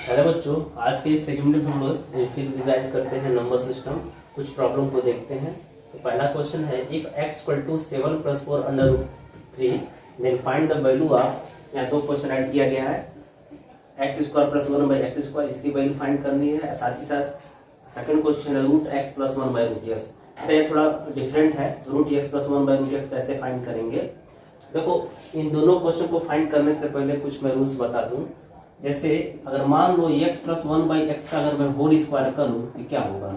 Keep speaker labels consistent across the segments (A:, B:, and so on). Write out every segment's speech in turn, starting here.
A: Hello बच्चों, आज के इस सेगमेंट में हम लोग फिर रिवाइज करते हैं नंबर सिस्टम। कुछ प्रॉब्लम को देखते हैं। तो पहला क्वेश्चन है, if x equal to 7 + 4 under root 3 then find the value of. यहाँ दो क्वेश्चन ऐड किया गया है, x² + 1/x², इसकी वैल्यू फाइंड करनी है। साथ ही साथ सेकंड क्वेश्चन है रूट x + 1/√x। ये थोड़ा डिफरेंट है, रूट x + 1/√x कैसे फाइंड करेंगे। देखो, इन दोनों क्वेश्चन को फाइंड करने से पहले कुछ मैं रूल्स बता दूं। जैसे अगर मान लो x + 1/x का अगर मैं होल स्क्वायर करूं तो क्या होगा।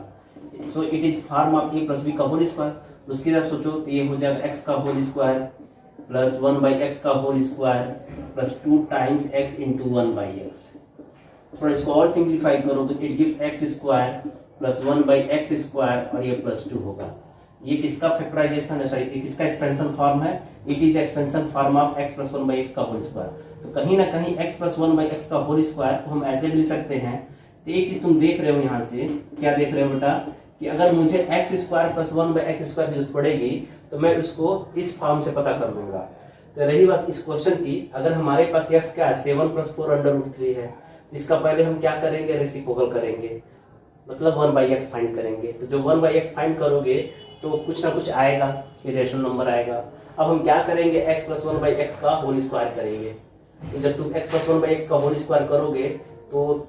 A: So it is form of a + b का होल स्क्वायर। उसकी तरफ सोचो तो ये हो जाएगा x का होल स्क्वायर प्लस 1/x का whole square plus 2 times x × 1/x। थोड़ा इसको और सिंप्लीफाई करो तो it gives x² plus 1/x² और ये +2 होगा। ये किसका फैक्टराइजेशन है, सॉरी किसका एक्सपेंशन फॉर्म है। It is expansion form of x + 1/x का होल स्क्वायर। तो कहीं ना कहीं x + 1/x का होल स्क्वायर को हम ऐसे भी लिख सकते हैं। तो एक चीज तुम देख रहे हो यहाँ से, क्या देख रहे हो बेटा, कि अगर मुझे x² + 1/x² की जरूरत पड़ेगी तो मैं उसको इस फॉर्म से पता कर लूंगा। तो रही बात इस क्वेश्चन की, अगर हमारे पास x क्या है 7 + 4 √3 है, तो इसका पहले हम क्या करेंगे, रेसिप्रोकल करेंगे, मतलब 1/x फाइंड करेंगे। तो जो 1/x फाइंड करोगे तो कुछ ना कुछ आएगा, ये रेशनल नंबर आएगा। अब हम क्या करेंगे, x + 1/x का होल स्क्वायर करेंगे। तो जब तुम x + 1/x का होल स्क्वायर करोगे तो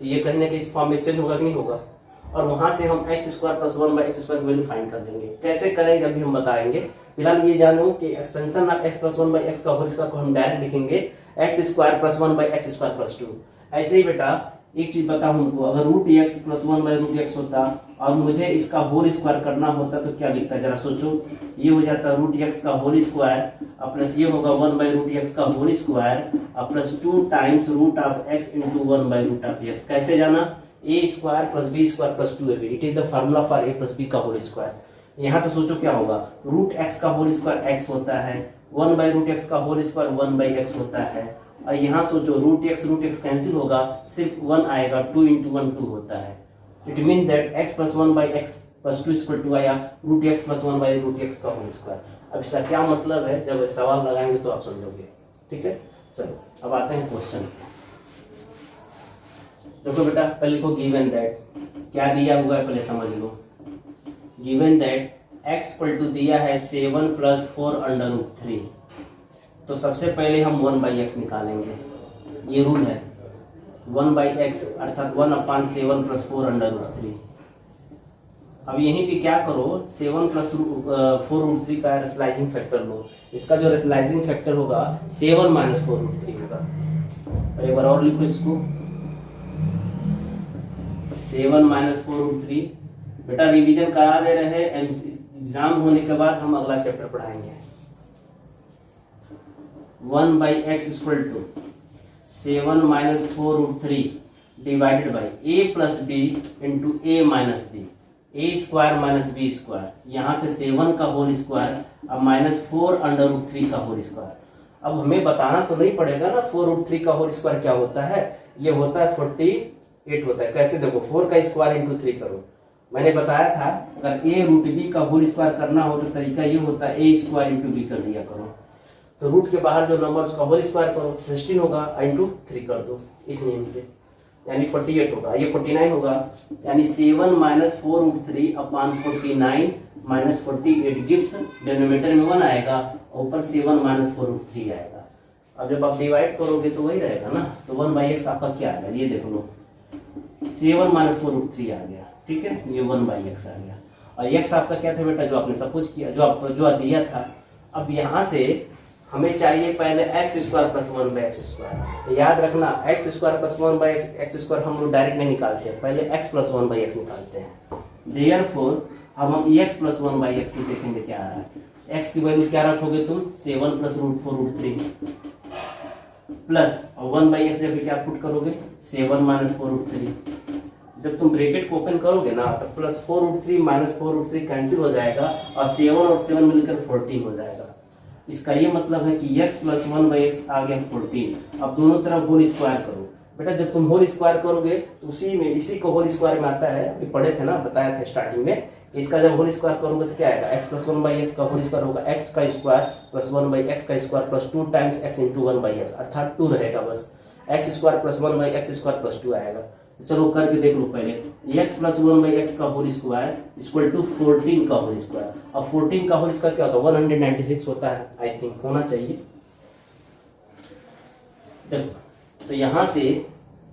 A: ये कहीं ना कहीं इस फॉर्म में चेंज होगा कि नहीं होगा। और वहां से हम x² + 1/x² की वैल्यू फाइंड कर लेंगे। कैसे करेंगे अभी हम बताएंगे। फिलहाल ये जानो कि एक्सपेंशन ऑफ x + 1/x का होल स्क्वायर को हम डायरेक्ट लिखेंगे x² + 1/x² + 2। ऐसे ही बेटा एक चीज बताऊं उनको, अगर √x + 1/√x होता और मुझे इसका होल स्क्वायर करना होता तो क्या लिखता है, जरा सोचो। ये हो जाता √x का होल स्क्वायर और प्लस ये होगा 1/√x का होल स्क्वायर और प्लस 2 टाइम्स √x × 1/√x। कैसे जाना, a² + b² + 2ab। It is the formula for a + b का होल स्क्वायर। यहाँ से सोचो क्या होगा, √x का होल स्क्वायर x होता है, 1/√x का होल स्क्वायर 1/x होता है। और यहाँ सोचो √x कैंसिल होगा, सिर्फ 1 आएगा, 2 × 1 2 होता है। It mean that x + 1/x + 2 = 2 आया, √x + 1/√x का होल स्क्वायर। अब इसका क्या मतलब है, जब सवाल लगाएंगे तो आप समझोगे। ठीक है, चलो अब आते हैं क्वेश्चन। देखो बेटा, पहले लिखो गिवन दैट। क्या दिया हुआ है पहले समझ लो। गिवन दैट x = दिया है 7 + 4 √3। तो सबसे पहले हम 1/x निकालेंगे। ये रूल है 1/x अर्थात 1/7 + 4 √3। अब यहीं पे क्या करो, 7 + 4 √3 का रेशनलाइजिंग फैक्टर लो। इसका जो रेशनलाइजिंग फैक्टर होगा 7 - 4 √3 होगा। और एक बार और लिखो इसको, 7 - 4 √3। बेटा रिवीजन करा दे रहे हैं, एग्जाम होने के बाद हम अगला चैप्टर पढ़ाएंगे। 1/x = 7 - 4 √3 divided by a + b × a - b, a² - b²। यहाँ से 7 का होल स्क्वायर अब -4 √3 का होल स्क्वायर। अब हमें बताना तो नहीं पड़ेगा ना 4 √3 का होल स्क्वायर क्या होता है। ये होता है 48 होता है। कैसे, देखो 4 का स्क्वायर × 3 करो। मैंने बताया था अगर a √b का होल स्क्वायर करना हो तो तरीका ये होता है a² × b कर दिया करो। तो रूट के बाहर जो नंबर उसका होल स्क्वायर करो, 16 होगा, × 3 कर दो इस नियम से, यानी 48 होगा। ये 49 होगा, यानी 7 - 4 √3 / 49 - 48 गिव्स, डिनोमिनेटर में 1 आएगा, ऊपर 7 - 4 √3 आएगा। अब जब आप डिवाइड करोगे तो वही रहेगा ना। तो 1/x आपका क्या आएगा, ये देख लो, 7 - 4 √3 आ गया। ठीक है, ये 1/x आ गया। और x आपका क्या था बेटा, जो आपने सपोज किया, जो दिया था। अब यहाँ से हमें चाहिए पहले x² + 1/x²। याद रखना x² + 1/x² हम लोग डायरेक्ट नहीं निकालते हैं, पहले x + 1/x निकालते हैं। देयरफॉर अब हम x + 1/x ही देखेंगे क्या आ रहा है। x की वैल्यू क्या रखोगे तुम, 7 + √4 √3 प्लस 1/x जब क्या पुट करोगे, 7 - 4 √3। जब तुम ब्रैकेट को ओपन करोगे ना तो +4 √3 - 4 √3 कैंसिल हो जाएगा और 7 और 7 मिलकर 14 हो जाएगा। इसका ये मतलब है कि x + 1/x आ गया 14। अब दोनों तरफ होल स्क्वायर करो। बेटा जब तुम होल स्क्वायर करोगे तो इसी को होल स्क्वायर में आता है, अभी पढ़े थे ना, बताया था स्टार्टिंग में। इसका जब होल स्क्वायर करोगे तो क्या आएगा, x + 1/x का होल स्क्वायर होगा x² + 1/x² + 2 times x × 1/x, अर्थात 2 रहेगा बस। X square plus 1 by x square plus 2 आएगा। तो चलो करके देख लो पहले। एक्स प्लस 1 बाई एक्स का होल स्क्वायर इक्वल टू 14 का होल स्क्वायर। अब 14 का होल स्क्वायर क्या होता है? 196 होता है, आई थिंक होना चाहिए। तो यहाँ से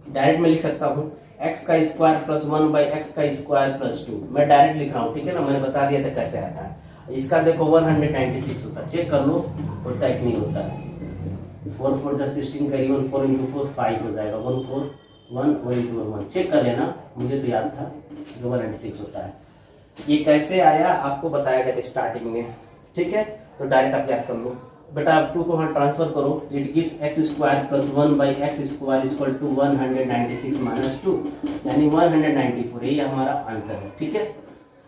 A: डायरेक्ट मैं लिख सकता हूँ एक्स का स्क्वायर प्लस 1 बाई एक्स का स्क्वायर प्लस 2। मैं डायरेक्ट लिख रहा हूँ, ठीक है ना, मैंने बता दिया था कैसे आता है। इसका देखो 196 होता है, चेक कर लो होता है कि नहीं होता है। 4 4 जा 16 करी 1 4 इंटू 4 5 हो जाएगा, 1 4 1 1 इंटू 1 चेक कर लेना, मुझे तो याद था जो 196 होता है। ये कैसे आया आपको बताया गया था स्टार्टिंग में, ठीक है। तो डायरेक्ट आप याद कर लो बेटा। आप 2 को वहाँ ट्रांसफर करो, it gives x square plus 1 by x square equal to 196 minus 2 यानी 194। ये हमारा आंसर है, ठीक है।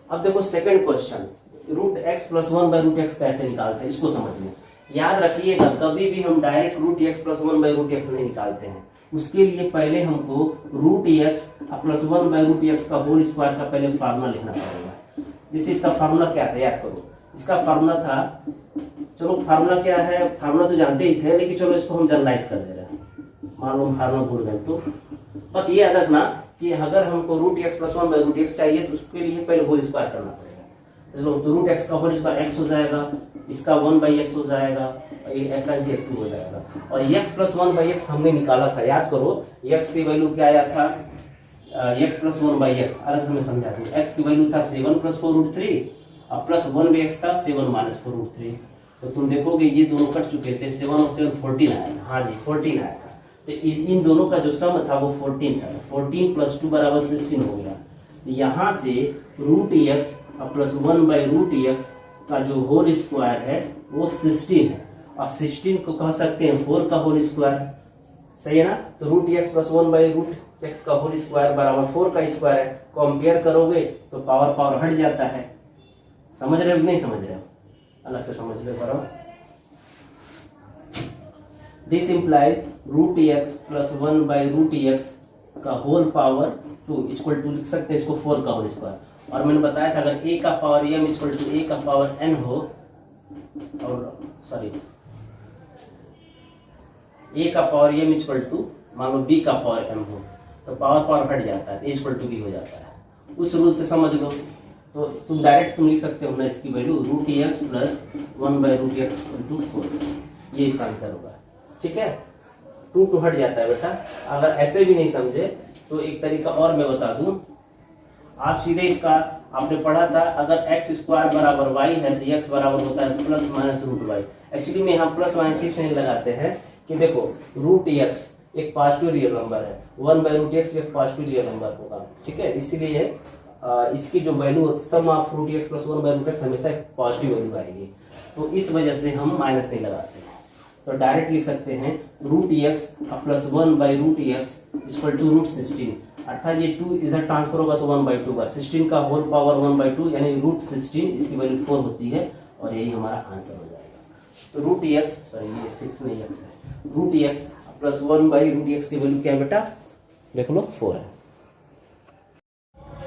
A: अब देखो second question, root x plus 1 by root x कैसे निकालते हैं इसको समझ लो। याद रखिएगा कभी भी हम direct root x plus 1 by root x नहीं निकालते हैं। उसके लिए पहले हमको root x plus 1 by root x का होल स्क्वायर का पहले फार्मूला लिखना पड़ेगा। जैसे इसका फार्मूला क्या था याद करो। इसका फार्मूला था, चलो फार्मूला क्या है, फार्मूला तो जानते ही थे, लेकिन चलो इसको हम जनरलाइज कर दे रहे हैं। मान लो हम फार्मूला भूल गए तो बस ये याद रखना कि अगर हमको root x plus 1 by root x चाहिए तो उसके लिए पहले होल स्क्वायर करना पड़ेगा। चलो तो रूट एक्स का होल स्क्वायर एक्स हो जाएगा, इसका 1 बाई एक्स हो जाएगा, एक 2 हो जाएगा। और एक्स प्लस 1 बाई एक्स हमने निकाला था, याद करो एक्स की वैल्यू क्या आया था, एक्स प्लस 1 बाई एक्स अलग से मैं समझा दूँ। एक्स की वैल्यू था 7 प्लस 4 रूट 3 और प्लस 1 बाई एक्स था 7 माइनस 4 रूट 3। तो तुम देखोगे ये दोनों कट चुके थे, 7 और 7 14 आया था। हाँ जी 14 आया था। तो इन दोनों का जो सम था वो 14 था। 14 प्लस 2 बराबर 16 हो गया। तो यहाँ से root x plus 1 by root x का जो होल स्क्वायर है वो 16 है, और 16 को कह सकते हैं 4 का होल स्क्वायर, सही है ना। तो root x plus 1 by root x का होल स्क्वायर बराबर 4 का स्क्वायर है। कंपेयर करोगे तो पावर पावर हट जाता है। समझ रहे हो नहीं समझ रहे हो, अलग से समझ लो करो। This implies root x plus 1 by root x का होल पावर 2 इक्वल टू लिख सकते हैं इसको 4 का होल स्क्वायर। और मैंने बताया था अगर a का power m equal to a का पावर n हो, और सॉरी a का पावर m इक्वल टू मान लो b का पावर m हो, तो पावर पावर हट जाता है, a इक्वल टू b हो जाता है। उस रूल से समझ लो। तो तुम डायरेक्ट तुम लिख सकते हो ना इसकी value root x plus 1 by root x equal to 4। ये इसका आंसर होगा, ठीक है। 2 हट जाता है बेटा। अगर ऐसे भी नहीं समझे तो एक तरीका और मैं बता दूं, आप सीधे इसका आपने पढ़ा था अगर एक्स स्क्वायर बराबर वाई है तो एक्स बराबर होता है plus minus root y. Actually में यहाँ प्लस माइनस इसलिए लगाते हैं कि देखो रूट एक्स एक पॉजिटिव रियल नंबर है, 1 बाई रूट एक्स एक पॉजिटिव रियल नंबर होगा, ठीक है। इसीलिए इसकी जो value sum of root x plus 1 by root x हमेशा पॉजिटिव वैल्यू आएगी। तो इस वजह से हम माइनस नहीं लगाते हैं। तो डायरेक्ट लिख सकते हैं root x plus 1 by root x equal to root 16, अर्थात ये 2 इधर ट्रांसफर होगा तो 1 बाई 2 का 16 का होल पावर 1 बाई 2 यानी रूट 16, इसकी वैल्यू 4 होती है और यही हमारा आंसर हो जाएगा। तो रूट एक्स सॉरी ये 6 नहीं एक्स है, root x plus 1 by root x की वैल्यू क्या है बेटा, देख लो 4 है।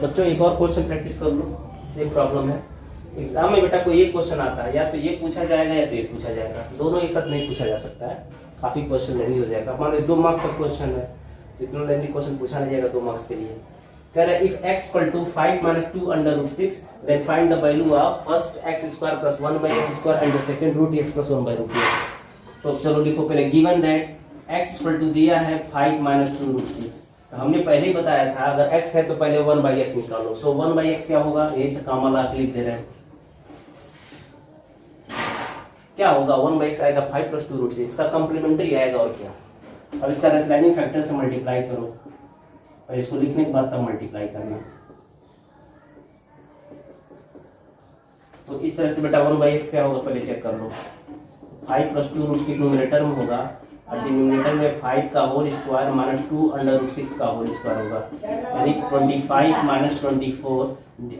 A: बच्चों एक और क्वेश्चन प्रैक्टिस कर लो, सेम प्रॉब्लम है। एग्जाम में बेटा कोई एक क्वेश्चन आता है, या तो ये पूछा जाएगा या तो ये पूछा जाएगा, दोनों एक साथ नहीं पूछा जा सकता है, काफी क्वेश्चन लेंदी हो जाएगा। मान लो 2 मार्क्स का क्वेश्चन है तो इतना लेंदी क्वेश्चन पूछा नहीं जाएगा 2 मार्क्स के लिए। कह रहा है if x equal to 5 minus 2 under root 6 then find the value of first x square plus 1 by x square and the second root x plus 1 by root x। तो चलो लिखो पहले given that x equal to दिया है 5 minus 2 root 6। हमने पहले ही बताया था अगर x है तो पहले 1 बाई x निकालो। सो 1 बाई x क्या होगा, यही से काम वाला लिख दे रहे हैं, क्या होगा 1 बाई x आएगा 5 प्लस 2 रूट 6, इसका कॉम्प्लीमेंट्री आएगा और क्या। अब इसका रेसलाइनिंग फैक्टर से मल्टीप्लाई करो और इसको लिखने के बाद तब मल्टीप्लाई करना। तो इस तरह से बेटा 1 बाई x क्या होगा पहले चेक कर लो, 5 प्लस 2 रूट 6 न्यूमरेटर में होगा और डिनोमिनेटर में 5 का whole square minus 2 under root 6 का होल स्क्वायर होगा, यानी 25 माइनस 24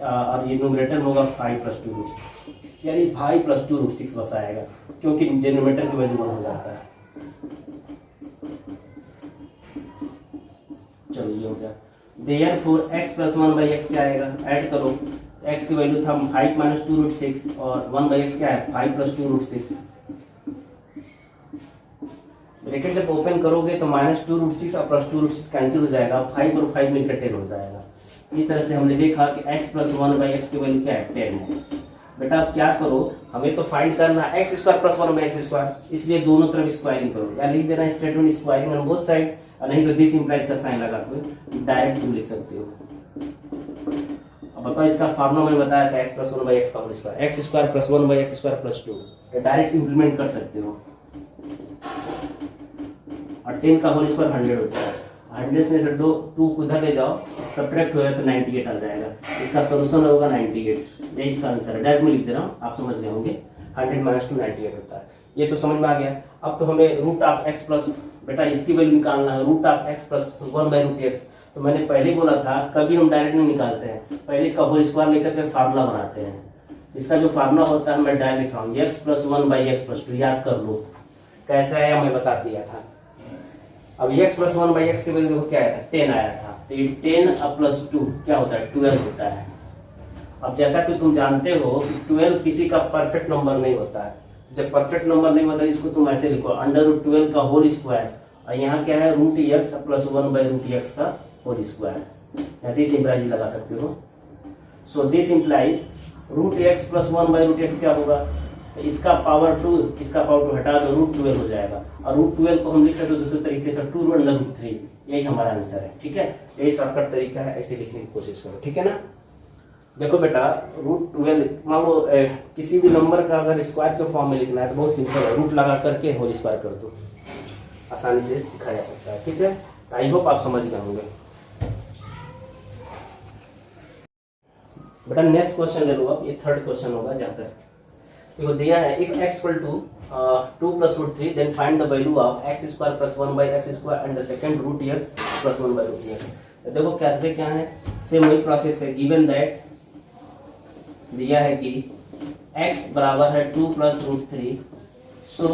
A: और ये न्यूमरेटर में होगा 5 प्लस 2 रूट 6, यानी 5 प्लस 2 रूट 6 बस आएगा क्योंकि डिनोमिनेटर की वैल्यू 1 हो जाता है। चलो ये हो गया। Therefore x plus 1 by x क्या आएगा, ऐड करो, x की वैल्यू था 5 माइनस 2 रूट 6 और 1 बाई x क्या है 5 प्लस 2 रूट 6। ब्रैकेट जब ओपन करोगे तो -2√6 और +2√6 कैंसिल हो जाएगा, 5 और 5 मिलकर 10 हो जाएगा। इस तरह से हमने देखा कि x + 1/x की वैल्यू क्या है, 10 है। बेटा आप क्या करो, हमें तो फाइंड करना x² + 1/x², इसलिए दोनों तरफ स्क्वायरिंग करो, या लिख देना statement squaring on both side, और नहीं तो दिस इंप्लाइज का साइन लगा के डायरेक्ट तुम लिख सकते हो। अब बताओ इसका फार्मूला मैंने बताया था x + 1/x का होल स्क्वायर, x² + 1/x² + 2, ये डायरेक्ट इंप्लीमेंट कर सकते हो। और 10 का होल स्क्वायर 100 होता है, 100 में से 2 उधर ले जाओ, सब्ट्रैक्ट होगा तो 98 आ जाएगा, इसका सोल्यूशन होगा 98, यही इसका आंसर है। डायरेक्ट में लिख दे रहा हूँ, आप समझ गए होंगे। 100 - 2 98 होता है, ये तो समझ में आ गया। अब तो हमें √x प्लस, बेटा इसकी वैल्यू निकालना है, √x + 1/√x। तो मैंने पहले ही बोला था कभी हम डायरेक्ट नहीं निकालते हैं, पहले इसका होल स्क्वायर लेकर के फार्मूला बनाते हैं। इसका जो फार्मूला होता है मैं डायरेक्ट लिख रहा हूँ, x + 1/x + 2, याद कर लो कैसे आया, मैं बता दिया था। अब x + 1/x की वैल्यू देखो क्या आया था, 10 आया था, तो ये 10 + 2 क्या होता है, 12 होता है। अब जैसा कि तुम जानते हो कि 12 किसी का परफेक्ट नंबर नहीं होता है, जब परफेक्ट नंबर नहीं होता इसको तुम ऐसे लिखो, √12 का होल स्क्वायर, और यहाँ क्या है √x + 1/√x का होल स्क्वायर, या दिस इंप्लाइज लगा सकते हो। So this implies √x + 1/√x क्या होगा, तो इसका पावर 2, इसका पावर 2 हटा दो, √12 हो जाएगा, और √12 को हम लिख सकते हो दूसरे तरीके से 2√3, यही हमारा आंसर है। ठीक है, यही शॉर्टकट तरीका है, ऐसे लिखने की कोशिश करो, ठीक है ना। देखो बेटा √12, मान लो किसी भी नंबर का अगर स्क्वायर के फॉर्म में लिखना है तो बहुत सिंपल है, रूट लगा करके होल स्क्वायर कर दो, आसानी से लिखा जा सकता है। ठीक है, आई होप आप समझ गए होंगे। बेटा नेक्स्ट क्वेश्चन ले लो, अब ये थर्ड क्वेश्चन होगा। जहाँ तक देखो दिया है, if x = 2 + √3 then find the value of x² + 1/x² and the second √x + 1/√x। तो देखो करते क्या है, सेम वही प्रोसेस है। गिवन दैट दिया है कि x = 2 + √3, सो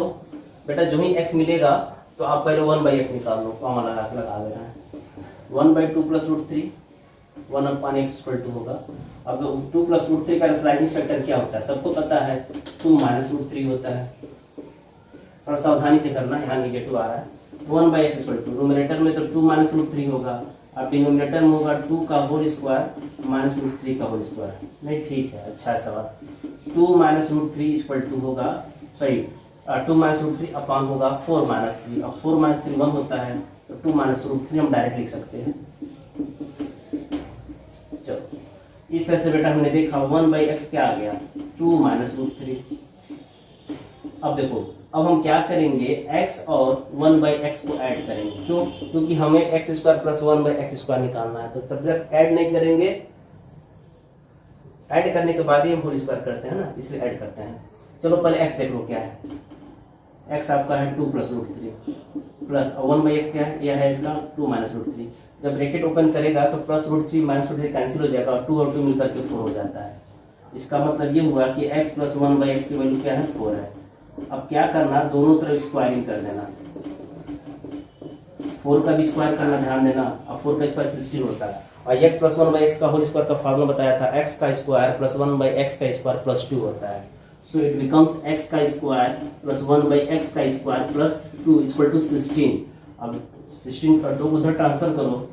A: बेटा जो ही x मिलेगा तो आप पहले 1/x निकाल लो, कॉमा लगा देना है। 1/2 + √3, 1/x = 2 होगा। अब 2 + √3 का स्लाइडिंग फैक्टर क्या होता है, सबको पता है, 2 - √3 होता है। थोड़ा सावधानी से करना, यहाँ नेगेटिव आ रहा है। 1/x = 2, न्यूमरेटर में तो 2 - √3 होगा, अब डिनोमिनेटर में होगा 2 का होल स्क्वायर - √3 का होल स्क्वायर। नहीं ठीक है, अच्छा सवाल। 2 - √3 = 2 होगा, सॉरी 2 - √3 अपॉन होगा 4 - 3, और 4 - 3 1 होता है, तो 2 - √3 हम डायरेक्ट लिख सकते हैं। चलो इस तरह से बेटा हमने देखा 1/x क्या आ गया, 2 - √3। अब देखो, अब हम क्या करेंगे, x और 1/x को ऐड करेंगे, क्यों, क्योंकि हमें x² + 1/x² निकालना है, तो तब तक ऐड नहीं करेंगे, ऐड करने के बाद ही हम होल स्क्वायर करते हैं ना, इसलिए ऐड करते हैं। चलो पहले x देख लो क्या है, x आपका है 2 + √3 प्लस 1/x क्या है, यह है इसका 2 - √3। जब ब्रैकेट ओपन करेगा तो +√3 - √3 कैंसिल हो जाएगा, और 2 और 2 मिलकर के 4 हो जाता है। इसका मतलब ये हुआ कि x + 1/x की वैल्यू क्या है, 4 है। अब क्या करना, दोनों तरफ स्क्वायरिंग कर देना, 4 का भी स्क्वायर करना, ध्यान देना। अब 4 का स्क्वायर 16 होता है, और x + 1/x का होल स्क्वायर का फार्मूला बताया था, x का स्क्वायर + 1/x का स्क्वायर + 2 होता है। सो इट बिकम्स x का स्क्वायर + 1/x का स्क्वायर + 2 = 16। अब 16 पर 2 उधर ट्रांसफर करो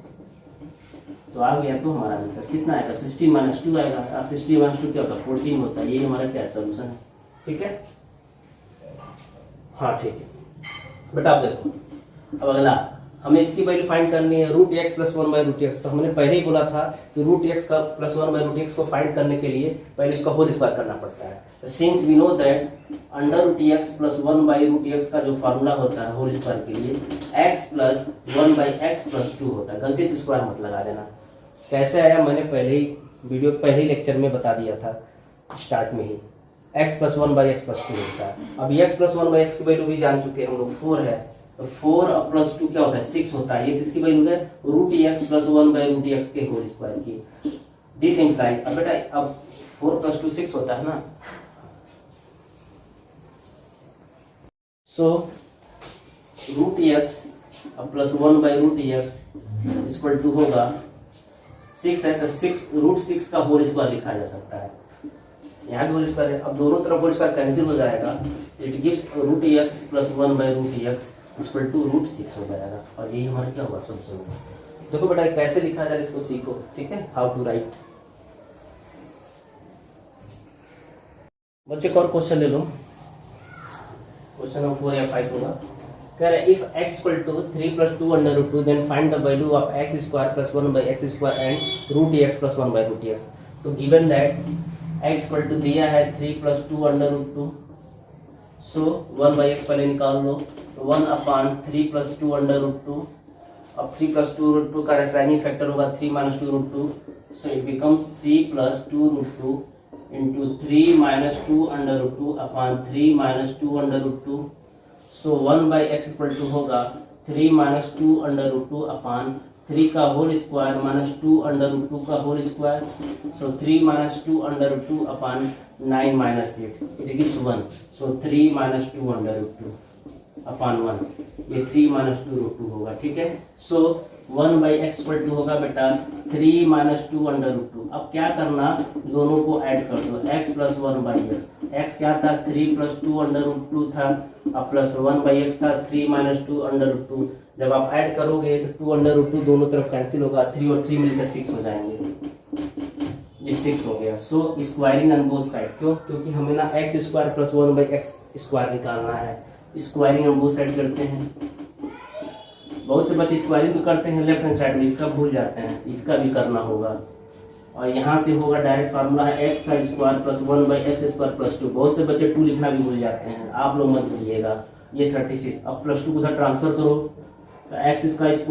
A: तो आ गया, तो हमारा आंसर कितना आएगा, 16 - 2 आएगा। 16 - 2 क्या होता है, 14 होता है। ये हमारा क्या सोल्यूशन है, ठीक है। हाँ ठीक है बेटा, आप देखो अब अगला हमें इसकी वैल्यू फाइंड करनी है, √x + 1/√x। तो हमने पहले ही बोला था कि √x का + 1/√x को फाइंड करने के लिए पहले इसका होल स्क्वायर करना पड़ता है। Since we know that √x + 1/√x का जो फार्मूला होता है होल स्क्वायर के लिए, x + 1/x + 2 होता है। गलती से स्क्वायर मत लगा देना। कैसे आया, मैंने पहले ही लेक्चर में बता दिया था, स्टार्ट में ही, x + 1/x + 2 होता है। अब x + 1/x की वैल्यू भी जान चुके हैं हम लोग, 4 है, तो 4 + 2 क्या होता है, 6 होता है। ये किसकी वैल्यू है, √x + 1/√x के होल स्क्वायर की। दिस इंप्लाइज, अब बेटा अब 4 + 2 6 होता है ना, सो √x + 1/√x = होगा 6 है, तो 6 का होल स्क्वायर लिखा जा सकता है। यहाँ भी होल स्क्वायर है, अब दोनों तरफ होल स्क्वायर कैंसिल हो जाएगा, it gives √x + 1/√x equal to √6 हो जाएगा और यही हमारा क्या होगा सोल्यूशन होगा। देखो बेटा कैसे लिखा जाए इसको सीखो, ठीक है, हाउ टू राइट। बच्चे एक और क्वेश्चन ले लो, क्वेश्चन नंबर 4 या 5 होगा। कह रहे if x equal to 3 + 2 √2 then find the value of x square plus 1/x² and √x plus 1/√x। तो given that x equal to दिया है 3 + 2 √2, सो 1/x पहले निकाल लो, तो 1/3 + 2 √2। अब 3 + 2 √2 का रेशनलाइजिंग फैक्टर होगा 3 - 2 √2, so it becomes 3 + 2 √2 into 3 - 2 √2 upon 3 - 2 √2। So 1/x equal to होगा 3 - 2 √2 upon 3 का होल स्क्वायर - 2 √2 का whole square. So 3 - 2 √2 upon 9 - 8 it gives 1। So 3 - 2 √2 upon 1, ये 3 - 2 √2 होगा, ठीक है। सो 1/x इक्वल टू होगा बेटा 3 - 2 √2। अब क्या करना, दोनों को ऐड कर दो, x + 1/x। x क्या था 3 + 2 √2 था, अब प्लस 1/x था 3 - 2 √2। जब आप ऐड करोगे तो 2 √2 दोनों तरफ कैंसिल होगा, 3 और 3 मिलकर 6 हो जाएंगे, ये 6 हो गया। सो स्क्वायरिंग ऑन बोथ साइड, क्यों, क्योंकि हमें ना x² + 1/x² निकालना है। स्क्वायरिंग ऑन बोथ साइड करते हैं, बहुत से बच्चे स्क्वायरिंग तो करते हैं लेफ्ट हैंड साइड में, इसका भूल जाते हैं, इसका भी करना होगा। और यहाँ से होगा डायरेक्ट फार्मूला है x² + 1/x² + 2। बहुत से बच्चे 2 लिखना भी भूल जाते हैं, आप लोग मत भूलिएगा। ये 36, अब +2 को उधर ट्रांसफर करो, तो x² +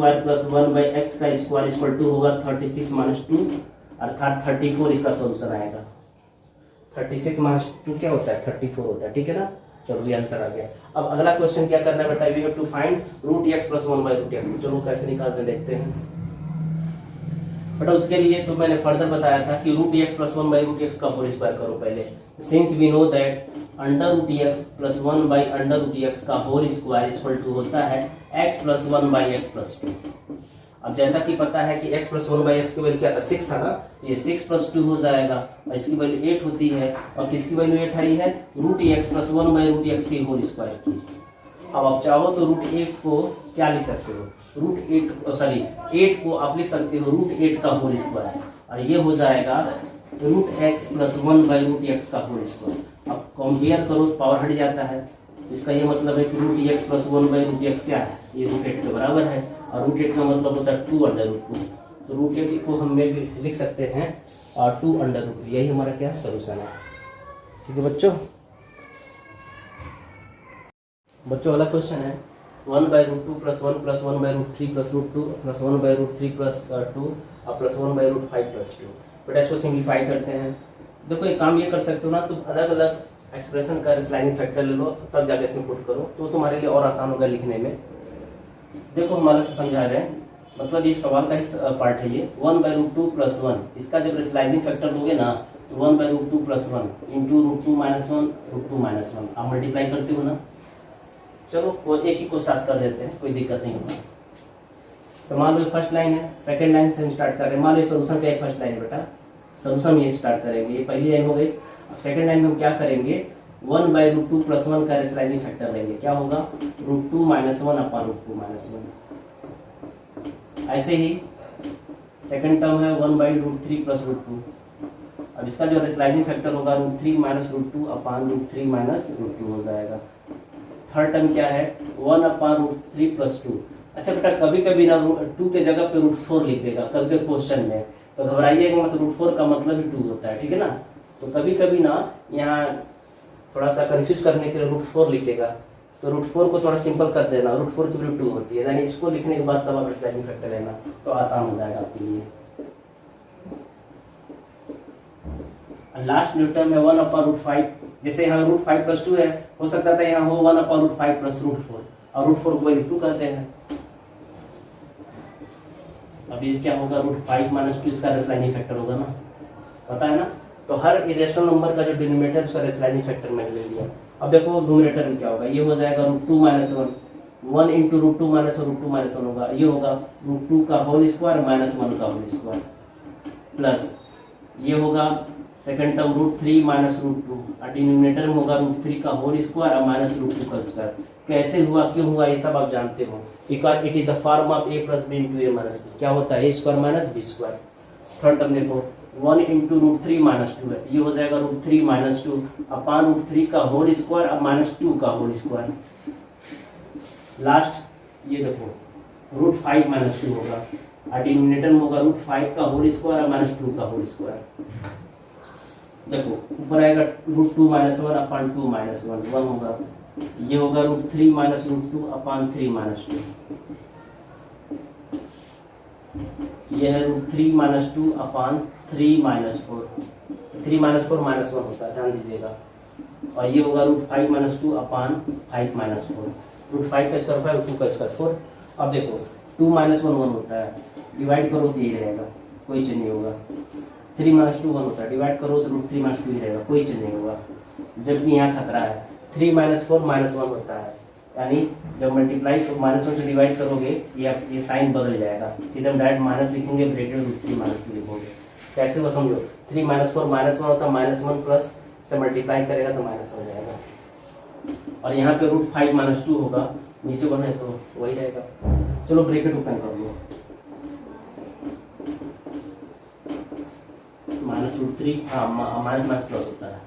A: 1/x² इक्वल टू होगा 36 - 2 अर्थात 34 इसका सोल्यूशन आएगा। 36 - 2 क्या होता है, 34 होता है, ठीक है ना। चलो ये आंसर आ गया। अब अगला क्वेश्चन क्या करना है बेटा, we have to find √x + 1/√x। चलो कैसे निकालते देखते हैं बेटा। उसके लिए तो मैंने फर्दर बताया था कि √x + 1/√x का होल स्क्वायर करो पहले। Since we know that √x + 1/√x का होल स्क्वायर इक्वल टू होता है x + 1/x + 2। अब जैसा कि पता है कि x + 1/x की वैल्यू क्या था, 6 था ना, तो ये 6 + 2 हो जाएगा और इसकी वैल्यू 8 होती है। और किसकी वैल्यू 8 आई है, √x + 1/√x की होल स्क्वायर की। अब आप चाहो तो √8 को क्या लिख सकते हो, √8 को आप लिख सकते हो √8 का होल स्क्वायर, और ये हो जाएगा √x + 1/√x का होल स्क्वायर। अब कंपेयर करो तो पावर हट जाता है, इसका ये मतलब है कि √x + 1/√x क्या है, ये √8 के बराबर है, और √8 का मतलब होता है 2 √2। तो √8 को हम में भी लिख सकते हैं और 2 √2, यही हमारा क्या सोल्यूशन है, ठीक है बच्चों। अगला क्वेश्चन है 1/√2 + 1 + 1/√3 + √2 + 1/√3 + 2 और + 1/5 + 2। बेटा इसको सिंप्लीफाई करते हैं। देखो एक काम ये कर सकते हो ना, तुम अलग अलग एक्सप्रेशन का रेशनलाइजिंग फैक्टर ले लो, तब जाके इसमें पुट करो, तो तुम्हारे लिए और आसान होगा लिखने में। देखो हम अलग से समझा रहे हैं, मतलब ये सवाल का ही पार्ट है ये। 1/√2 + 1, इसका जब रेशनलाइजिंग फैक्टर दोगे ना तो 1/√2 + 1 इंटू √2 - 1 √2 - 1 आप मल्टीप्लाई करते हो ना। चलो वो एक ही को साथ कर देते हैं, कोई दिक्कत नहीं होगा। तो मान लो फर्स्ट लाइन है, सेकंड लाइन से हम स्टार्ट कर रहे हैं। मान लो सोल्यूशन का एक फर्स्ट लाइन बेटा, सोल्यूशन ये स्टार्ट करेंगे, ये पहली लाइन हो गई। अब सेकंड लाइन में हम क्या करेंगे, 1/√2 + 1 का रेशनलाइजिंग फैक्टर लेंगे, क्या होगा √2 - 1 / √2 - 1। ऐसे ही सेकंड टर्म है 1/√3 + √2। अब इसका जो रेशनलाइजिंग फैक्टर होगा √3 - √2 / √3 - √2 हो जाएगा। थर्ड टर्म क्या है 1/√3 + 2। अच्छा बेटा कभी कभी ना 2 के जगह पे √4 लिख देगा कभी क्वेश्चन में, तो घबराइएगा मत, √4 का मतलब ही 2 होता है, ठीक है ना। तो कभी कभी ना यहाँ थोड़ा सा कंफ्यूज करने के लिए √4 लिखेगा, तो √4 को थोड़ा सिंपल कर देना, √4 की वैल्यू 2 होती है, यानी इसको लिखने के बाद तब आप रेशनलाइजिंग फैक्टर लेना, तो आसान हो जाएगा आपके लिए। लास्ट जो टर्म है 1/5, जैसे यहाँ √5 + 2 है, हो सकता था यहाँ हो 1/5 + √4, और √4 को 2 कहते हैं। अब ये क्या होगा √5 - 2 इसका रेशनलाइजिंग फैक्टर होगा ना, पता है ना। तो हर इरेशनल नंबर का जो डिनोमिनेटर उसका रेशनलाइजिंग फैक्टर मैंने ले लिया। अब देखो न्यूमरेटर में क्या होगा, ये हो जाएगा √2 - 1, 1 इंटू √2 - 1 √2 - 1 होगा, ये होगा √2 का होल स्क्वायर - 1 का होल स्क्वायर, प्लस ये होगा सेकंड टर्म √3 माइनस √2 और डिनोमिनेटर में होगा √3 का होल स्क्वायर और माइनस √2 का स्क्वायर। कैसे हुआ, क्यों हुआ, ये सब आप जानते हो, because it is the form of a plus B into A minus B. क्या होता है, a square minus B square. Third term देखो 1 इंटू √3 माइनस 2 है, ये हो जाएगा √3 माइनस 2 अपान √3 का होल स्क्वायर और माइनस 2 का होल स्क्वायर। लास्ट ये देखो √5 माइनस 2 होगा और डिनोमिनेटर में होगा √5 का होल स्क्वायर और माइनस 2 का होल स्क्वायर। देखो ऊपर आएगा √2 माइनस 1 अपान 2 माइनस 1 1 होगा, ये होगा √3 माइनस √2 अपान 3 माइनस 2, ये है √3 माइनस 2 अपान 3 माइनस 4, 3 माइनस 4 माइनस 1 होता है, ध्यान दीजिएगा। और ये होगा √5 माइनस 2 अपान 5 माइनस 4, √5 का स्क्वायर 5 2 का स्क्वायर 4। अब देखो 2 माइनस 1 1 होता है, डिवाइड करो तो ये रहेगा, कोई चेंज नहीं होगा। 3 माइनस 2 1 होता है, डिवाइड करो तो √3 माइनस 2 ही रहेगा, कोई चेंज नहीं होगा। जबकि यहाँ खतरा है, 3 माइनस 4 माइनस 1 होता है, यानी जब मल्टीप्लाई तो माइनस 1 से डिवाइड करोगे ये साइन बदल जाएगा, सीधे हम डायरेक्ट माइनस लिखेंगे, ब्रैकेट √3 माइनस 2 लिखोगे। कैसे वो समझो, 3 माइनस 4 माइनस 1 होता है, माइनस 1 प्लस से मल्टीप्लाई करेगा तो माइनस हो जाएगा। और यहाँ पे √5 माइनस 2 होगा, नीचे बने तो वही रहेगा। चलो ब्रैकेट ओपन कर लो, माइनस √3 माइनस माइनस प्लस होता है,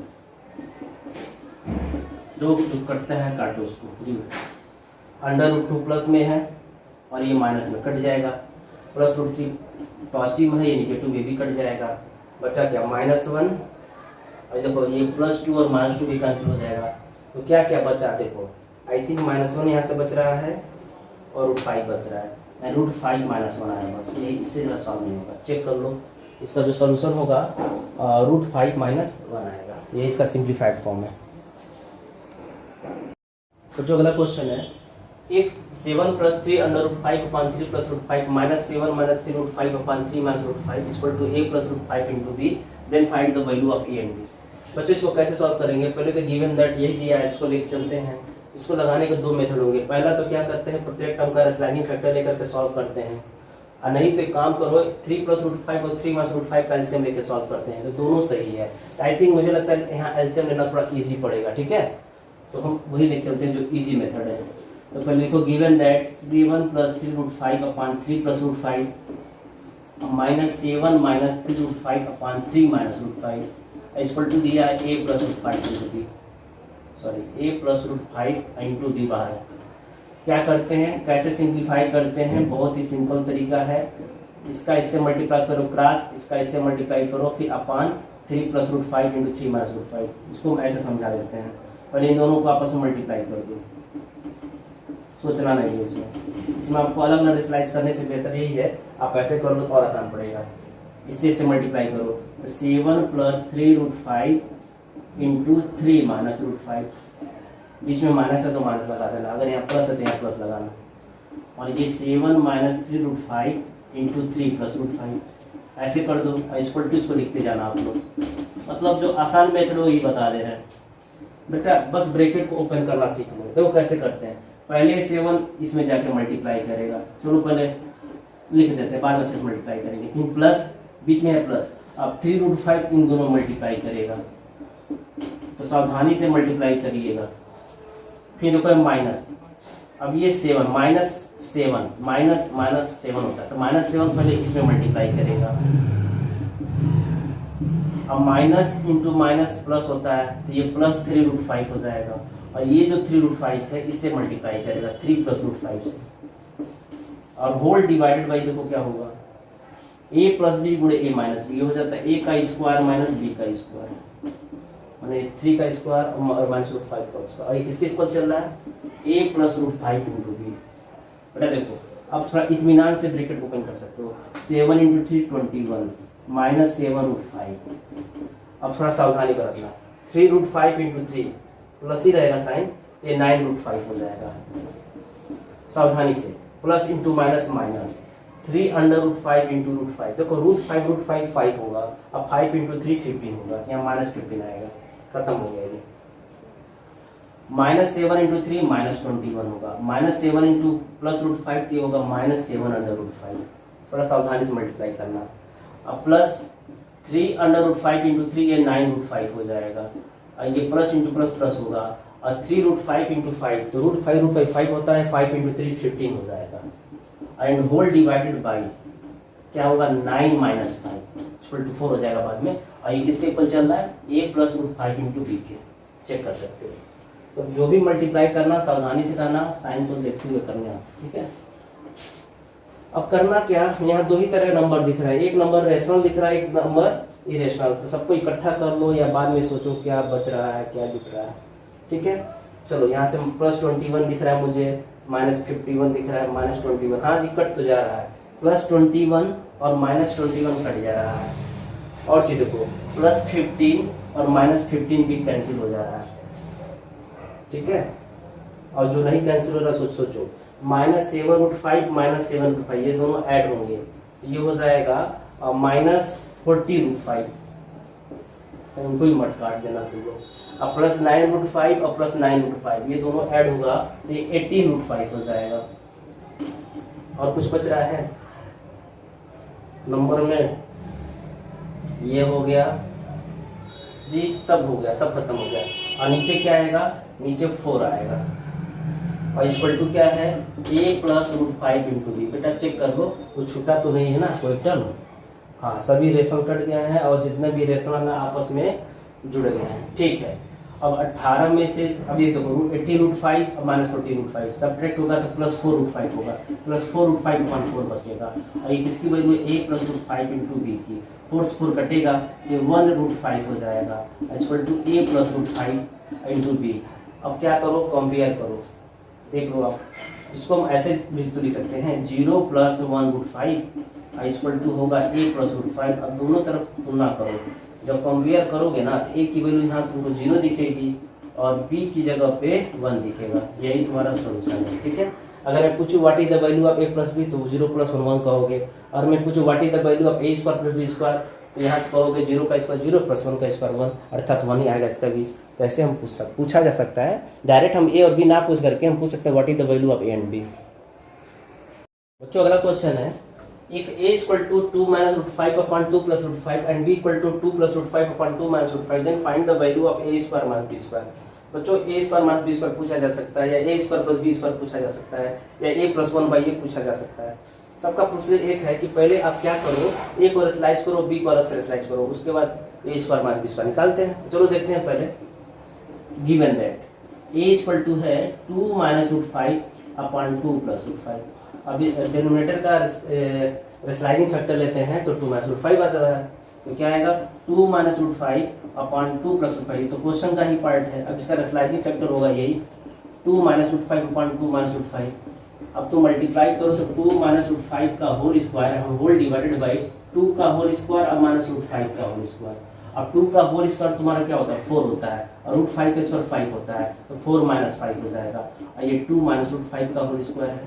A: जो कटते हैं काटो उसको। अंडर √2 प्लस में है और ये माइनस में कट जाएगा, प्लस √3 पॉजिटिव में है, ये निगेटिव में भी कट जाएगा, बचा क्या -1। और देखो ये +2 और -2 भी कैंसिल हो जाएगा, तो क्या क्या बचा, देखो आई थिंक -1 यहाँ से बच रहा है और √5 बच रहा है, √5 -1 आया, बस ये इससे ज़्यादा सॉल्व नहीं होगा। चेक कर लो, इसका जो सोल्यूशन होगा √5 -1 आएगा, ये इसका सिंप्लीफाइड फॉर्म है। तो जो अगला क्वेश्चन है, if 7 + 3 √5 upon 3 + √5 -7 - 3 √5 upon 3 - √5 equal to a + √5 into b, then find the value of a and b। बच्चों इसको कैसे सॉल्व करेंगे, पहले तो गिवन दैट यही दिया है, इसको लेके चलते हैं। इसको लगाने के दो मेथड होंगे, पहला तो क्या करते हैं, प्रत्येक टर्म का स्लाइडिंग फैक्टर लेकर के सॉल्व करते हैं, और नहीं तो एक काम करो 3 + √5 और 3 - √5 का एलसीएम लेके सॉल्व करते हैं, तो दोनों सही है। आई थिंक मुझे लगता है यहाँ एलसीएम लेना थोड़ा ईजी पड़ेगा, ठीक है, तो हम वही लेके चलते हैं जो इजी मेथड है। तो पहले देखो given that 7 + 3 √5 upon 3 + √5 -7 - 3 √5 upon 3 - √5 equal to दिया a + √5 into b, sorry a + √5 into b बाहर है। क्या करते हैं, कैसे सिंप्लीफाई करते हैं, बहुत ही सिंपल तरीका है। इसका इससे मल्टीप्लाई करो क्रॉस, इसका इससे मल्टीप्लाई करो, फिर अपान 3 + √5 into 3 - √5, इसको हम ऐसे समझा देते हैं। और इन दोनों को आपस में मल्टीप्लाई कर दो, सोचना नहीं है इसमें आपको अलग अलग स्लाइस करने से बेहतर यही है, आप ऐसे कर लो तो और आसान पड़ेगा। इससे मल्टीप्लाई करो, तो 7 + 3 √5 into 3 - √5, बीच में माइनस है तो माइनस लगा देना, अगर यहाँ प्लस है तो यहाँ प्लस लगाना। और ये 7 - 3 √5 into 3 + √5 ऐसे कर दो, इक्वल टू इसको लिखते जाना आप लोग, मतलब जो आसान मेथड हो ये बता दे रहे हैं बेटा, बस ब्रैकेट को ओपन करना सीख लो। देखो कैसे करते हैं, पहले 7 इसमें जाके मल्टीप्लाई करेगा, चलो पहले लिख देते हैं, बाद में अच्छे से मल्टीप्लाई करेंगे, फिर प्लस बीच में है प्लस, अब 3 √5 इन दोनों मल्टीप्लाई करेगा, तो सावधानी से मल्टीप्लाई करिएगा। फिर देखो माइनस, अब ये 7 -7 -7 होता है, तो -7 पहले इसमें मल्टीप्लाई करेगा, अब माइनस इंटू माइनस प्लस होता है, तो ये +3 √5 हो जाएगा, और ये जो 3 √5 है इससे मल्टीप्लाई करेगा 3 + √5 से, और होल डिवाइडेड बाई देखो क्या होगा, a + b × a - b हो जाता है, a का स्क्वायर माइनस b का स्क्वायर, माने 3 का स्क्वायर और -√5 का स्क्वायर, और ये किसके इक्वल चल रहा है, a + √5 × b। बेटा देखो अब थोड़ा इत्मीनान से ब्रैकेट ओपन कर सकते हो, 7 × 3 21 -7 √5, अब थोड़ा सावधानी बरतना, 3 √5 into 3 प्लस ही रहेगा साइन, तो ये 9 √5 हो जाएगा, सावधानी से, plus into minus minus, 3 √5 into √5, देखो √5 √5 5 होगा, अब 5 into 3 15 होगा, यहाँ -15 आएगा, खत्म हो गया ये। -7 into 3 -21 होगा, -7 into +√5 होगा -7 √5, थोड़ा सावधानी से मल्टीप्लाई करना, अब प्लस 3√5 इंटू 3 ये 9√5 हो जाएगा, और ये प्लस इंटू प्लस प्लस होगा, और 3√5 इंटू 5 तो √5 होता है, 5 इंटू 3 15 हो जाएगा, एंड होल डिवाइडेड बाई क्या होगा 9 माइनस 5 इक्वल टू 4 हो जाएगा बाद में। और ये किसके इक्वल चल रहा है, a प्लस √5 इंटू बी के, चेक कर सकते हो। तो जो भी मल्टीप्लाई करना सावधानी से करना, साइन को देखते हुए करना, ठीक है। अब करना क्या, यहाँ दो ही तरह नंबर दिख रहा है, एक नंबर रेशनल दिख रहा है, एक नंबर इरेशनल। तो सबको इकट्ठा कर लो या बाद में सोचो क्या बच रहा है क्या दिख रहा है, ठीक है। चलो यहाँ से +21 दिख रहा है मुझे, -51 दिख रहा है, -21, हाँ जी कट तो जा रहा है, +21 और -21 कट जा रहा है। और चीज देखो +15 और -15 भी कैंसिल हो जा रहा है, ठीक है। और जो नहीं कैंसिल हो रहा सोचो -7√5 -7√5 ये दोनों ऐड होंगे, तो ये हो जाएगा -40√5, उनको ही मत काट देना तुम लोग। अब +9√5 और +9√5 ये दोनों ऐड होगा तो ये 18√5 हो जाएगा। और कुछ बच रहा है नंबर में, ये हो गया जी, सब हो गया, सब खत्म हो गया। और नीचे क्या आएगा, नीचे 4 आएगा, और इक्वल टू क्या है a प्लस √5 इंटू बी। बेटा चेक कर लो कुछ छूटा तो नहीं है ना कोई टर्म, हाँ सभी रेशनल कट गए हैं और जितने भी रेशनल है आपस में जुड़ गए हैं, ठीक है। अब 18 में से अब ये तो 18√5 और -40√5 सब्ट्रैक्ट होगा तो +4√5 होगा, +4√5/4 बचेगा। और ये किसकी वैल्यू है, a प्लस √5 इंटू बी की, 4 कटेगा ये 1√5 हो जाएगा, equal to a plus √5 into B. अब क्या करो, कंपेयर करो, देख लो आप, इसको हम ऐसे भी तो लिख सकते हैं 0 + 1√5 इक्वल टू होगा a प्लस √5। अब दोनों तरफ तुलना करो, जब कंपेयर करोगे ना तो a की वैल्यू यहाँ तुमको 0 दिखेगी और b की जगह पे 1 दिखेगा, यही तुम्हारा सोल्यूशन है, ठीक है। अगर मैं पूछूं what is the value of a plus b तो 0 + 1 1 कहोगे, और मैं पूछूं what is the value of a² + b² तो यहाँ से कहोगे 0 का स्क्वायर 0 + 1 का स्क्वायर 1, अर्थात 1 ही आएगा इसका भी। तो ऐसे हम पूछा जा सकता है, डायरेक्ट हम a और b ना पूछ करके हम पूछ सकते हैं what is the value of a and b। बच्चों अगला क्वेश्चन है, if a = 2 - √5/2 + √5 and b = 2 + √5/2 - √5 then find the value of a² - b²। बच्चों a² - b² पूछा जा सकता है, या a² + b² पूछा जा सकता है, या a + 1/a पूछा जा सकता है। सबका प्रोसेस एक है कि पहले आप क्या करो, a को रेशनलाइज करो, b को अलग से रेशनलाइज करो, उसके बाद a² - b² निकालते हैं। चलो देखते हैं पहले, गिवन दैट a = है 2 - √5/2 + √5। अभी डिनोमिनेटर का रेशनलाइजिंग फैक्टर लेते हैं तो 2 - √5 आता है, तो क्या आएगा 2 - √5/2 + √5, तो क्वेश्चन का ही पार्ट है। अब इसका रेशनलाइजिंग फैक्टर होगा यही 2 - √5/2 - √5। अब तो मल्टीप्लाई करो तो 2 - √5 का होल स्क्वायर, हम होल डिवाइडेड बाई 2 का होल स्क्वायर और -√5 का होल स्क्वायर। अब 2 का होल स्क्वायर तुम्हारा क्या होता है 4 होता है, और √5 का स्क्वायर 5 होता है, तो 4 - 5 हो जाएगा। और ये 2 - √5 का होल स्क्वायर है,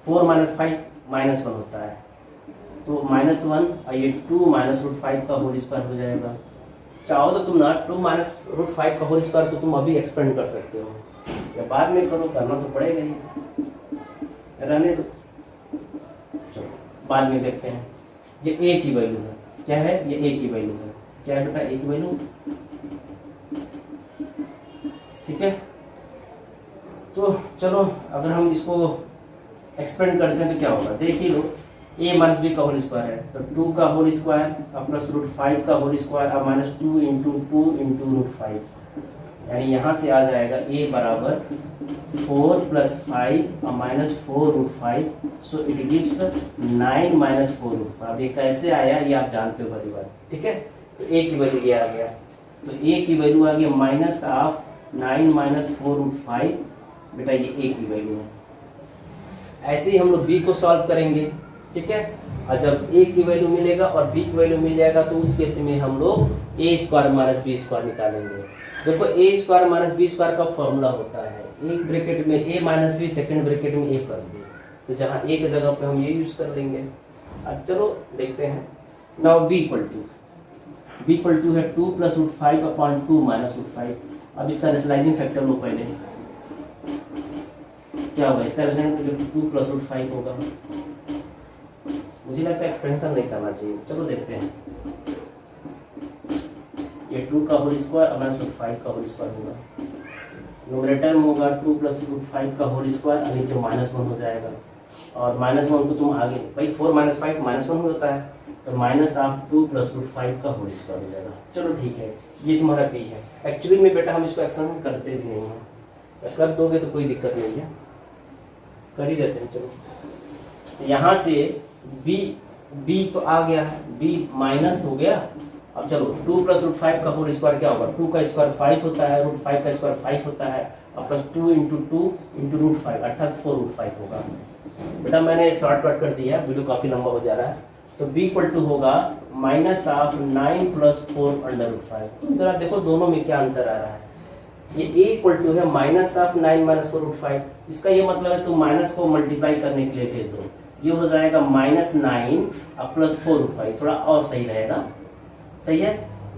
A: 4 - 5 -1 होता है, तो -1, और ये 2 - √5 का होल स्क्वायर हो जाएगा। चाहो तो तुम ना 2 - √5 का होल स्क्वायर तो तुम अभी एक्सपेंड कर सकते हो, या बाद में करो, करना तो पड़ेगा ही, रहने दो, चलो बाद में देखते हैं। ये a की वैल्यू है, क्या है ये a की वैल्यू है, क्या है बेटा a की वैल्यू, ठीक है। तो चलो अगर हम इसको एक्सपेंड करते हैं तो क्या होगा, देख ही लो, a - b का होल स्क्वायर है तो 2 का होल स्क्वायर और प्लस √5 का होल स्क्वायर और -2 × 2 × √5, यानी यहाँ से आ जाएगा a बराबर 4 + 5 और -4√5, सो इट गिव्स 9 - 4√5। अब ये कैसे आया ये आप जानते हो भली बात, ठीक है। तो a की वैल्यू ये आ गया, तो a की वैल्यू आ गया -9 - 4√5, बेटा ये a की वैल्यू है। ऐसे ही हम लोग b को सॉल्व करेंगे, ठीक है। और जब a की वैल्यू मिलेगा और b की वैल्यू मिल जाएगा तो उस केस में हम लोग a² - b² निकालेंगे। देखो a² - b² का फॉर्मूला होता है, एक ब्रैकेट में a - b, सेकंड ब्रैकेट में a + b, तो जहाँ a की जगह पे हम ये यूज कर लेंगे। अब चलो देखते हैं, नाउ b = है 2 + √5/2 - √5। अब इसका रेशनलाइजिंग फैक्टर लो पहले, क्या होगा इसका रेशनलाइजिंग फैक्टर 2 + √5 होगा, मुझे लगता है एक्सपेंशन नहीं करना चाहिए। चलो देखते हैं, ये 2 का होल स्क्वायर और -5 का होल स्क्वायर होगा। न्यूमरेटर में होगा 2 + √5 का होल स्क्वायर और नीचे -1 हो जाएगा। और -1 को तुम आगे भाई 4 - 5 -1 होता है, तो -2 + √5 का होल स्क्वायर हो जाएगा। चलो ठीक है, ये तुम्हारा p है। एक्चुअली में बेटा हम इसको एक्सपेंशन करते भी नहीं हैं, कर दोगे तो कोई दिक्कत नहीं है, कर ही देते हैं। चलो यहाँ से b तो आ गया, b माइनस हो गया। अब चलो 2 + √5 का होल स्क्वायर क्या होगा, 2 का स्क्वायर 5 होता है, √5 का स्क्वायर 5 होता है, और +2 × 2 × √5 अर्थात 4√5 होगा। बेटा मैंने शॉर्टकट कर दिया, वीडियो काफ़ी लंबा हो जा रहा है। तो b = होगा -9 + 4√5। तो जरा देखो दोनों में क्या अंतर आ रहा है। ये a = है -9 - 4√5। इसका ये मतलब है तुम माइनस को मल्टीप्लाई करने के लिए भेज दो, ये हो जाएगा -9 + 4√5। थोड़ा और सही रहेगा, सही है।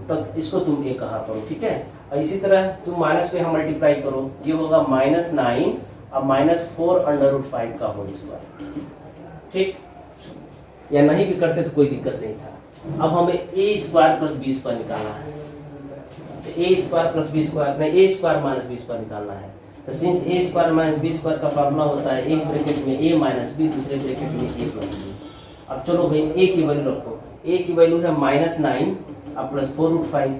A: तो इसको तुम a कहा करो, ठीक है। और इसी तरह तुम माइनस को यहाँ मल्टीप्लाई करो, ये होगा -9 और -4√5 का होल स्क्वायर, ठीक। या नहीं भी करते तो कोई दिक्कत नहीं था। अब हमें a² + b² निकालना है। तो a² + b² नहीं, a² - b² निकालना है। तो सिंस a² - b² का फार्मूला होता है एक ब्रैकेट में a - b, दूसरे ब्रैकेट में a + b। अब चलो भाई a की वैल्यू रखो, a की वैल्यू है -9 और +4√5,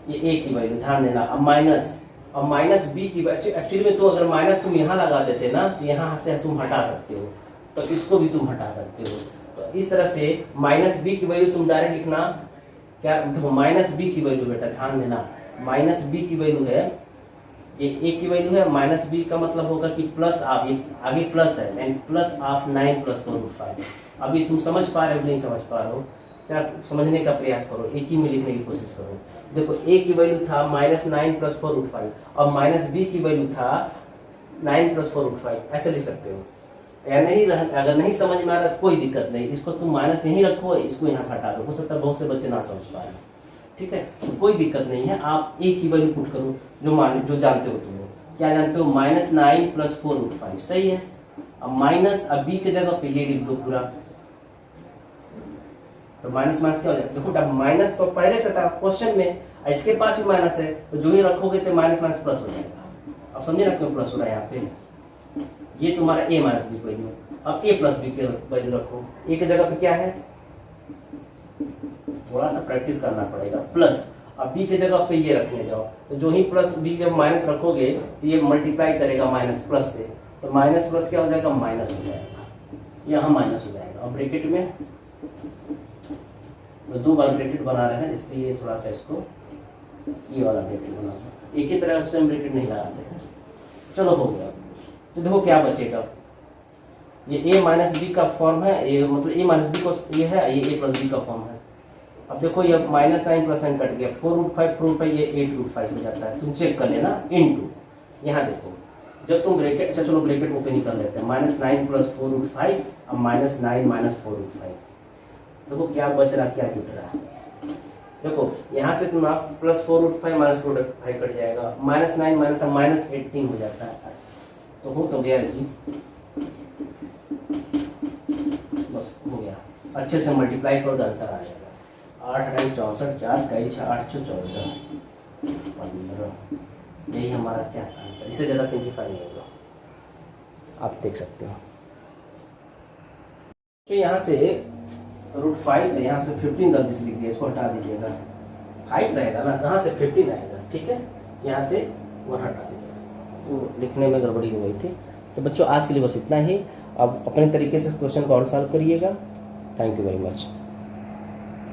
A: ये a की वैल्यू ध्यान देना। अब माइनस, और -b की एक्चुअली में तो अगर माइनस तुम यहाँ लगा देते ना, तो यहाँ से तुम हटा सकते हो, तो इसको भी तुम हटा सकते हो। तो इस तरह से -b की वैल्यू तुम डायरेक्ट लिखना, क्या देखो -b की वैल्यू बेटा ध्यान देना, -b की वैल्यू है, ये a की वैल्यू है, -b का मतलब होगा कि प्लस आप आगे प्लस है, यानी +9 + 4√5। अभी तुम समझ पा रहे हो नहीं समझ पा रहे हो, क्या समझने का प्रयास करो, एक ही में लिखने की कोशिश करो। देखो a की वैल्यू था -9 + 4√5 और -b की वैल्यू था 9 + 4√5, ऐसे लिख सकते हो। या नहीं, अगर नहीं समझ में आ रहा तो कोई दिक्कत नहीं, इसको तुम माइनस यहीं रखो, इसको यहाँ से हटा दो। हो सकता है बहुत से बच्चे ना समझ पा रहे, ठीक है, तो कोई दिक्कत नहीं है। आप a की वैल्यू पुट करो, जो जानते हो तुम लोग, क्या जानते हो, -9 + 4√5, सही है। अब माइनस, अब b की जगह पे ये लिख दो पूरा, तो माइनस क्या हो जाएगा। देखो माइनस तो पहले से था क्वेश्चन में, इसके पास भी माइनस है, तो जो ही रखोगे तो माइनस प्लस हो जाएगा। अब समझे ना क्यों प्लस हो रहा है यहाँ पे, ये तुम्हारा a - b की वैल्यू। अब a + b की वैल्यू रखो, a की जगह पे क्या है, थोड़ा सा प्रैक्टिस करना पड़ेगा, प्लस। अब b की जगह पे ये रखने जाओ, तो जो ही +b जब माइनस रखोगे तो ये मल्टीप्लाई करेगा -+ से, तो -+ क्या हो जाएगा, माइनस हो जाएगा, यहाँ माइनस हो जाएगा। अब ब्रैकेट में तो 2 बार ब्रैकेट बना रहे हैं, इसलिए थोड़ा सा इसको ये वाला ब्रैकेट बना, एक ही तरह से हम ब्रैकेट नहीं लगाते हैं। चलो हो गया। तो देखो क्या बचेगा, ये a - b का फॉर्म है, ये मतलब a - b को ये है, ये a + b का फॉर्म है। अब देखो ये -9 + 9 कट गया, 4√5 ये 8√5 हो जाता है, तुम चेक कर लेना, इनटू यहाँ देखो जब तुम ब्रैकेट, अच्छा चलो ब्रैकेट ओपन ही कर लेते हैं, -9 + 4√5 अब -9 - 4√5। देखो क्या बच रहा, क्या जुट रहा है। देखो यहाँ से तुम आप +4√5 - 4√5 कट जाएगा, -9 - 18 हो जाता है। तो हो तो गया जी, बस हो गया। अच्छे से मल्टीप्लाई करो तो आंसर आ जाएगा। 8 × 64, 4 × 6 = 8 × 14 15। यही हमारा क्या आंसर, इससे ज़्यादा सिंप्लीफाई नहीं होगा, आप देख सकते हो। तो यहाँ से √5 है, यहाँ से 15 गलती से लिख दिया, इसको हटा दीजिएगा, 5 रहेगा ना, कहाँ से 15 आएगा, ठीक है, यहाँ से 1 हटा दीजिएगा, तो लिखने में गड़बड़ी हो गई थी। तो बच्चों आज के लिए बस इतना ही, अब अपने तरीके से क्वेश्चन को और सॉल्व करिएगा। Thank you very much.